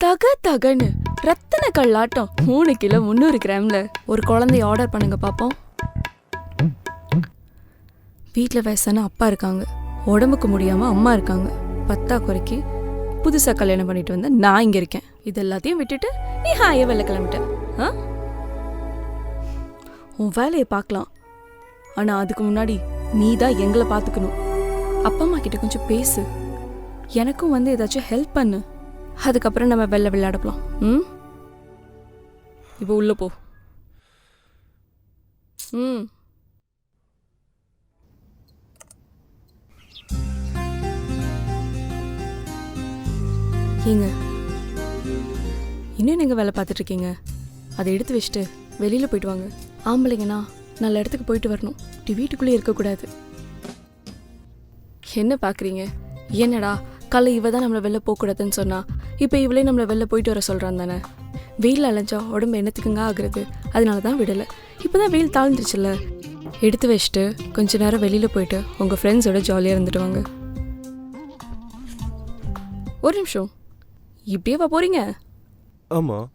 தக தகன்னு ரத்தின கல்லாட்டம் 3 கிலோ 300 கிராம்ல ஒரு குழந்தைய ஆர்டர் பண்ணுங்க பாப்போம். வீட்டில் வயசான அப்பா இருக்காங்க, உடம்புக்கு முடியாம அம்மா இருக்காங்க, பத்தா குறைக்கு புதுசா கல்யாணம் பண்ணிட்டு வந்த நான் இங்க இருக்கேன். இது எல்லாத்தையும் விட்டுட்டு நீ ஹாயா வெளில கிளம்பிட்ட. உன் வேலையை பார்க்கலாம், ஆனா அதுக்கு முன்னாடி நீ தான் எங்களை பார்த்துக்கணும். அப்பா அம்மா கிட்ட கொஞ்சம் பேசு, எனக்கும் வந்து ஏதாச்சும் ஹெல்ப் பண்ணு. அதுக்கப்புறம் நம்ம வெளில விளையாடலாம். இப்போ உள்ள போ. ஏங்க, இன்னும் நீங்கள் வேலை பார்த்துட்டு இருக்கீங்க, அதை எடுத்து வச்சுட்டு வெளியில் போயிட்டு வாங்க. ஆம்பளைங்கண்ணா நல்ல இடத்துக்கு போயிட்டு வரணும், வீட்டுக்குள்ளே இருக்கக்கூடாது. என்ன பார்க்குறீங்க? என்னடா காலை இவ தான் நம்மளை வெளில போகக்கூடாதுன்னு சொன்னா, இப்போ இவளே நம்மளை வெளில போயிட்டு வர சொல்கிறான் தானே. வெயில் அலைஞ்சா உடம்பு என்னத்துக்குங்க ஆகுறது? அதனால தான் விடலை. இப்போ தான் வெயில் தாழ்ந்துருச்சுல்ல, எடுத்து வச்சுட்டு கொஞ்ச நேரம் வெளியில் போயிட்டு உங்கள் ஃப்ரெண்ட்ஸோட ஜாலியாக இருந்துட்டு வாங்க. ஒரு நிமிஷம், இப்படியே வா போகிறீங்க? ஆமாம்.